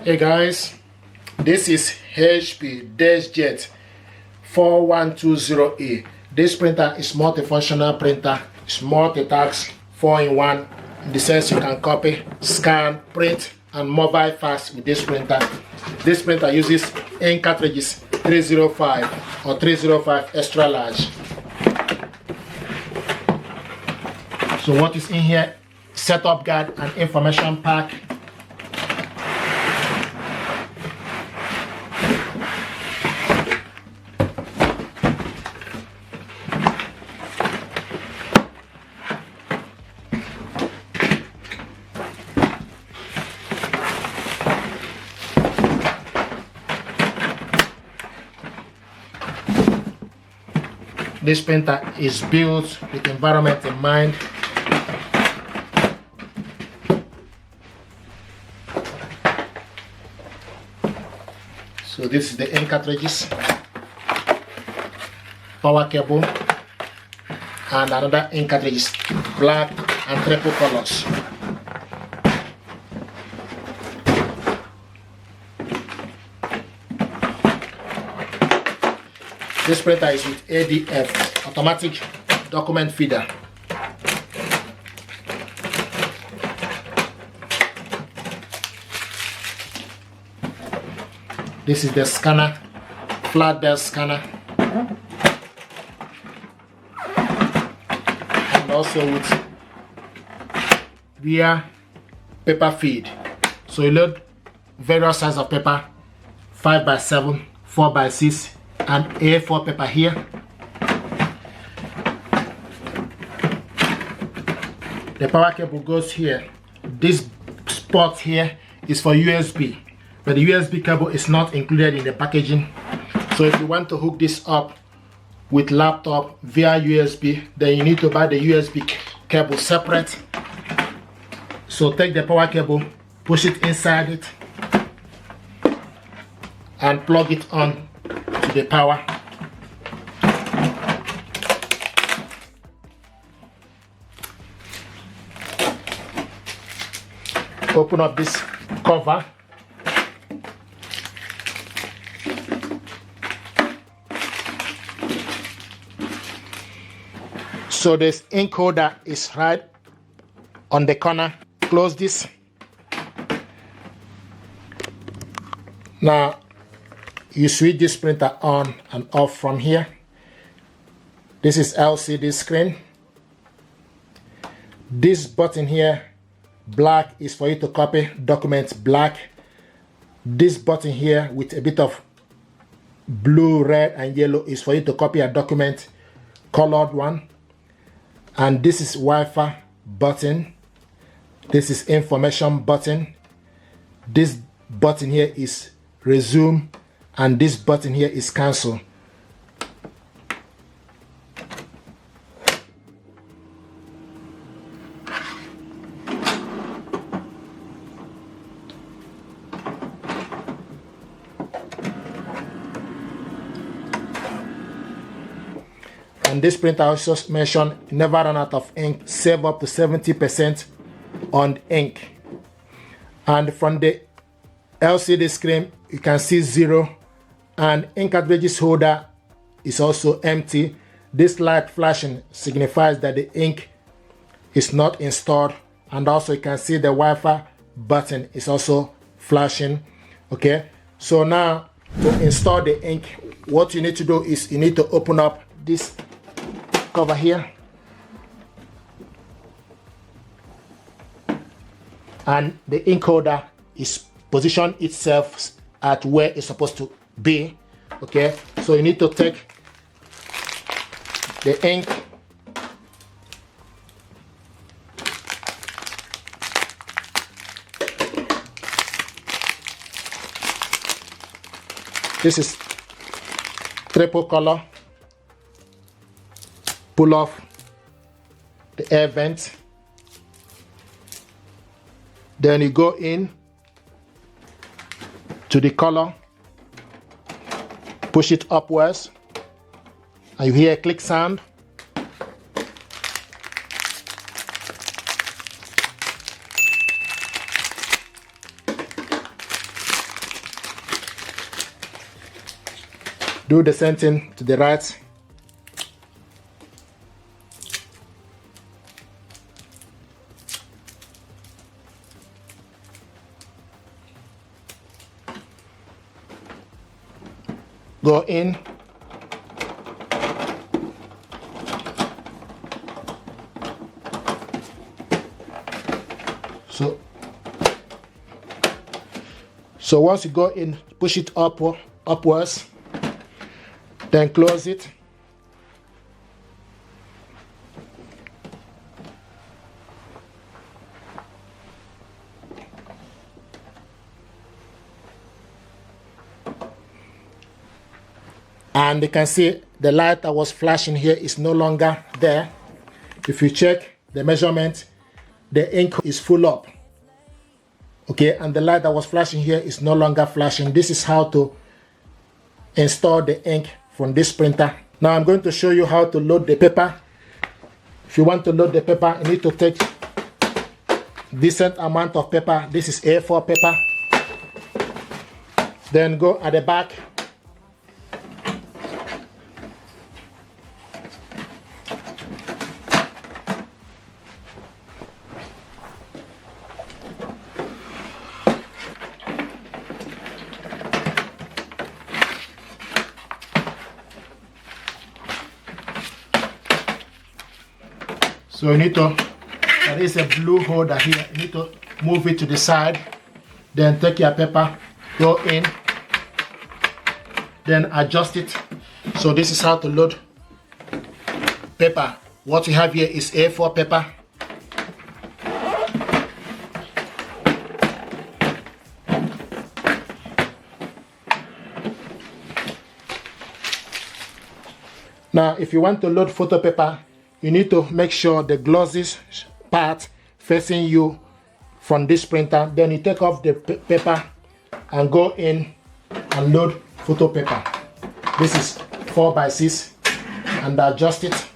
Hey guys, this is HP Deskjet 4120A. This printer is multifunctional printer. It's multitask, 4-in-1 in the sense you can copy, scan, print, and mobile fast with this printer. This printer uses ink cartridges 305 or 305 extra large. So what is in here? Setup guide and information pack. This printer is built with environment in mind. So this is the ink cartridges, power cable, and another ink cartridges, black and triple colors. This printer is with ADF, automatic document feeder. This is the scanner, flat bed scanner, and also with rear paper feed. So you load various sizes of paper, 5x7, 4x6, and A4 paper here. The power cable goes here. This spot here is for USB, but the USB cable is not included in the packaging. So if you want to hook this up with laptop via USB, then you need to buy the USB cable separate. So take the power cable, push it inside it, and plug it on to the power. Open up this cover. So this ink holder is right on the corner. Close this. Now you switch this printer on and off from here. This is LCD screen. This button here, black, is for you to copy documents, black. This button here with a bit of blue, red, and yellow is for you to copy a document, colored one. And this is Wi-Fi button. This is information button. This button here is resume, and this button here is cancel. And this printer also mentioned never run out of ink, save up to 70% on ink. And from the LCD screen you can see 0, and ink cartridges holder is also empty. This light flashing signifies that the ink is not installed, and also you can see the Wi-Fi button is also flashing. Okay, so now to install the ink, what you need to do is you need to open up this cover here, and the ink holder is positioned itself at where it's supposed to be. Okay, so you need to take the ink this is triple color. Pull off the air vent, then you go in to the color, push it upwards, and you hear a click sound. Do the same thing to the right. Go in. So once you go in, push it upwards, then close it. And you can see the light that was flashing here is no longer there. If you check the measurement, the ink is full up. Okay, and the light that was flashing here is no longer flashing. This is how to install the ink from this printer. Now I'm going to show you how to load the paper. If you want to load the paper, you need to take decent amount of paper. This is A4 paper. Then go at the back. So you need to, there is a blue holder here, you need to move it to the side, then take your paper, go in, then adjust it. So this is how to load paper. What we have here is A4 paper. Now if you want to load photo paper, you need to make sure the glossy part facing you from this printer. Then you take off the paper and go in and load photo paper. This is 4x6 and adjust it.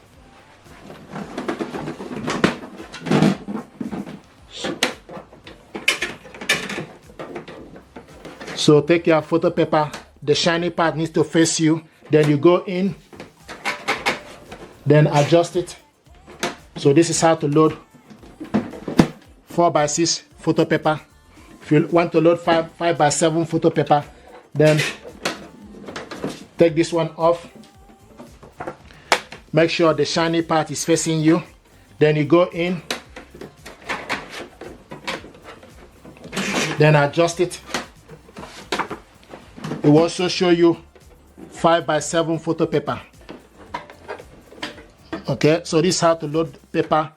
So take your photo paper, the shiny part needs to face you, then you go in, then adjust it. So this is how to load 4x6 photo paper. If you want to load 5x7 photo paper, then take this one off. Make sure the shiny part is facing you. Then you go in, then adjust it. It will also show you 5x7 photo paper. Okay, so this is how to load paper.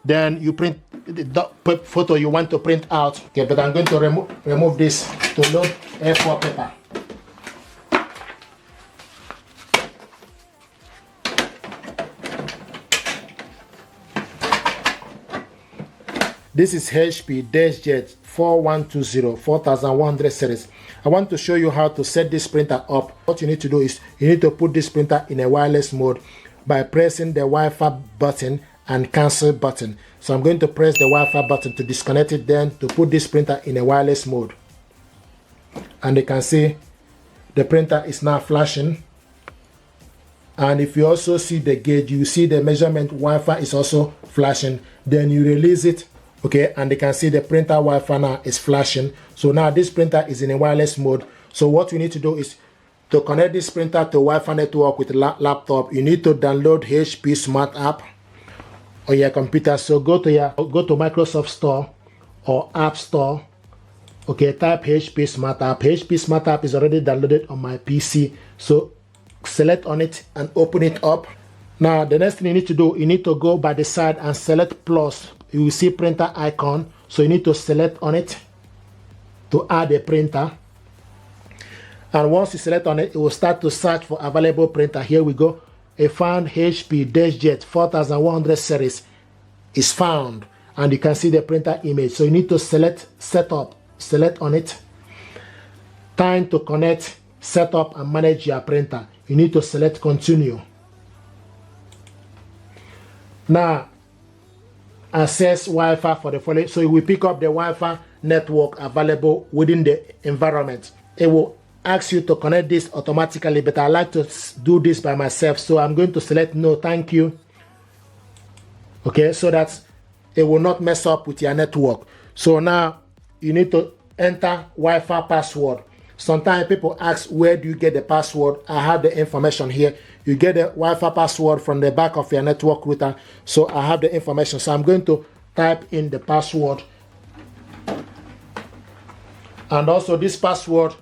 Then you print the photo you want to print out. Okay, but I'm going to remove this to load A4 paper. This is HP Deskjet 4120 series. I want to show you how to set this printer up. What you need to do is you need to put this printer in a wireless mode by pressing the Wi-Fi button and cancel button. So I'm going to press the Wi-Fi button to disconnect it, then to put this printer in a wireless mode. And you can see the printer is now flashing. And if you also see the gauge, you see the measurement Wi-Fi is also flashing. Then you release it, okay, and you can see the printer Wi-Fi now is flashing. So now this printer is in a wireless mode. So what we need to do is to connect this printer to Wi-Fi network with a laptop, you need to download HP Smart App on your computer. So go to Microsoft Store or App Store. Okay, type HP Smart App. HP Smart App is already downloaded on my PC. So select on it and open it up. Now the next thing you need to do, you need to go by the side and select plus. You will see printer icon. So you need to select on it to add a printer. And once you select on it, it will start to search for available printer. Here we go. A found HP Deskjet 4100 series is found. And you can see the printer image. So you need to select setup, select on it. Time to connect, set up and manage your printer. You need to select continue. Now, access Wi-Fi for the following. So you will pick up the Wi-Fi network available within the environment. It will ask you to connect this automatically, but I like to do this by myself. So I'm going to select no, thank you. Okay, so that it will not mess up with your network. So now you need to enter Wi-Fi password. Sometimes people ask, where do you get the password? I have the information here. You get the Wi-Fi password from the back of your network router. So I have the information. So I'm going to type in the password. And also this password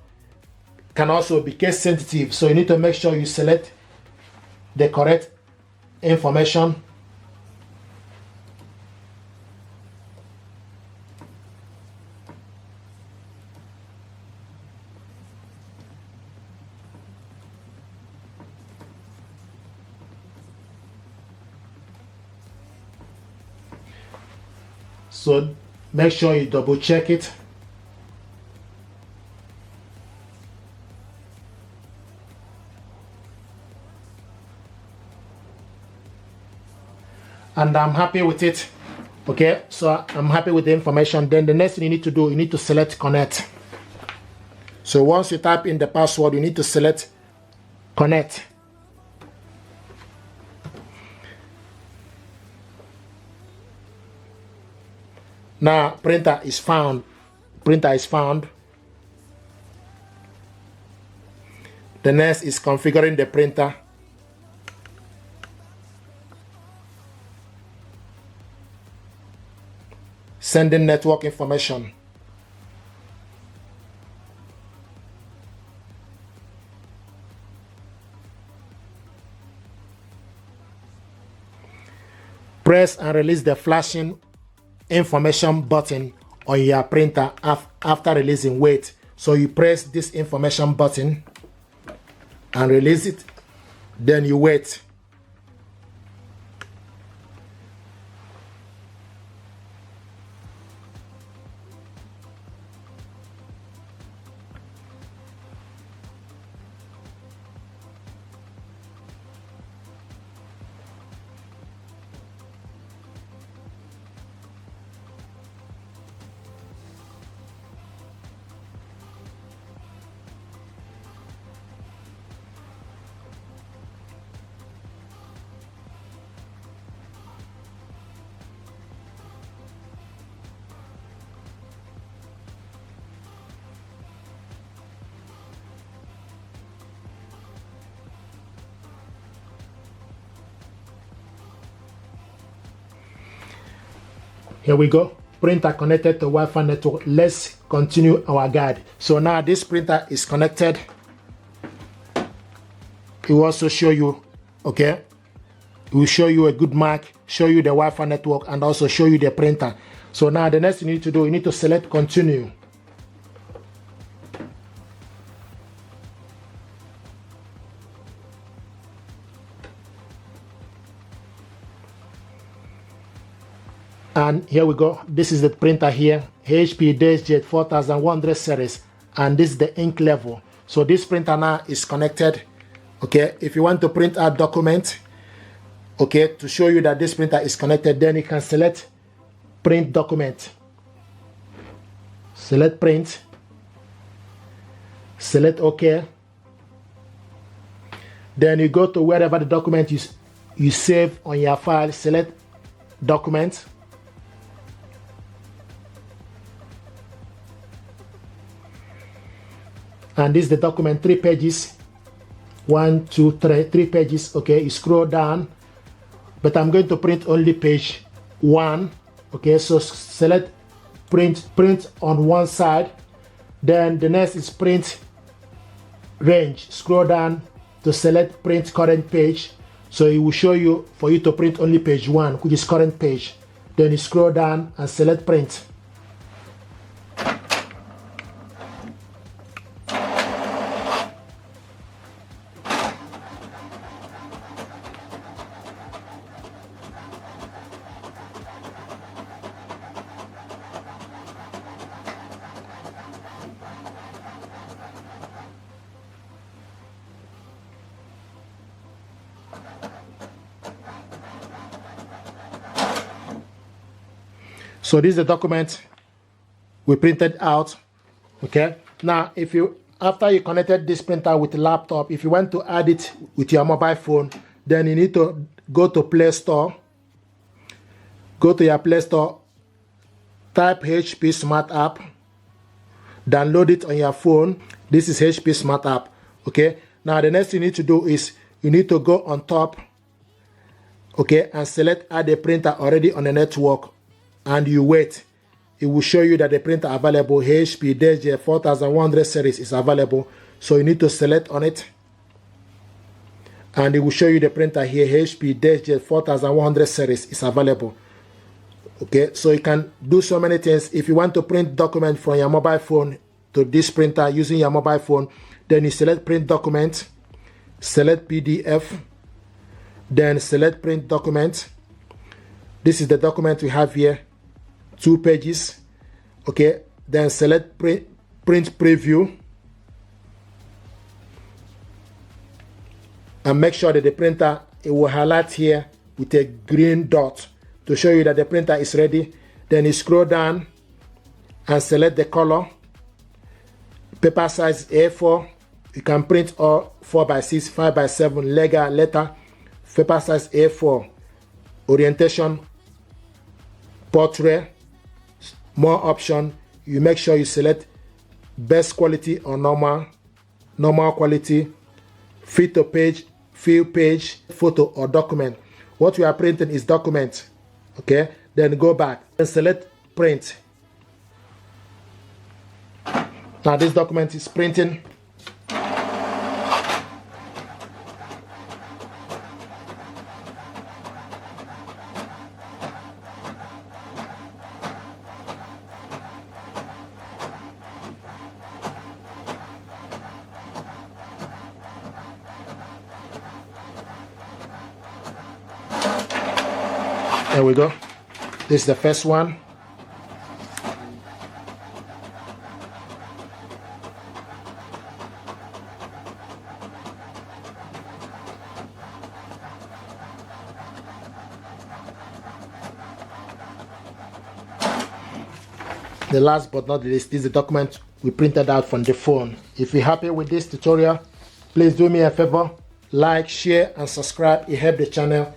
can also be case sensitive. So you need to make sure you select the correct information. So make sure you double check it. And I'm happy with it. Okay, so I'm happy with the information. Then the next thing you need to do, you need to select connect. So once you type in the password, you need to select connect. Now printer is found. Printer is found. The next is configuring the printer. Sending network information. Press and release the flashing information button on your printer after releasing. Wait. So you press this information button and release it. Then you wait. Here we go. Printer connected to Wi-Fi network. Let's continue our guide. So now this printer is connected. It will also show you, okay, it will show you a good mark, show you the Wi-Fi network, and also show you the printer. So now the next thing you need to do, you need to select continue. And here we go. This is the printer here, HP Deskjet 4100 series, and this is the ink level. So this printer now is connected. Okay, if you want to print out document, okay, to show you that this printer is connected, then you can select print document. Select print. Select OK. Then you go to wherever the document you save on your file. Select document. And this is the document, 3 pages. 1, 2, 3 pages. Okay, you scroll down, but I'm going to print only page 1. Okay, so select print on one side. Then the next is print range. Scroll down to select print current page. So it will show you for you to print only page 1, which is current page. Then you scroll down and select print. So this is the document we printed out. Okay, now if you after you connected this printer with a laptop, if you want to add it with your mobile phone, then you need to go to Play Store. Go to your Play Store, type HP Smart App, download it on your phone. This is HP Smart App. Okay, now the next thing you need to do is you need to go on top, okay, and select add a printer already on the network, and you wait. It will show you that the printer available, HP Deskjet 4100 series is available. So you need to select on it, and it will show you the printer here, HP Deskjet 4100 series is available. Okay, so you can do so many things. If you want to print document from your mobile phone to this printer using your mobile phone, then you select print document, select PDF, then select print document. This is the document we have here, 2 pages. Okay, then select print preview, and make sure that the printer, it will highlight here with a green dot to show you that the printer is ready. Then you scroll down and select the color, paper size A4. You can print all 4x6, 5x7, legal, letter, paper size A4, orientation, portrait, more option. You make sure you select best quality or normal quality, fit to page, fill page, photo or document. What we are printing is document. Okay, then go back and select print. Now this document is printing. There we go. This is the first one. The last but not least, this is the document we printed out from the phone. If you're happy with this tutorial, please do me a favor, like, share, and subscribe. It helps the channel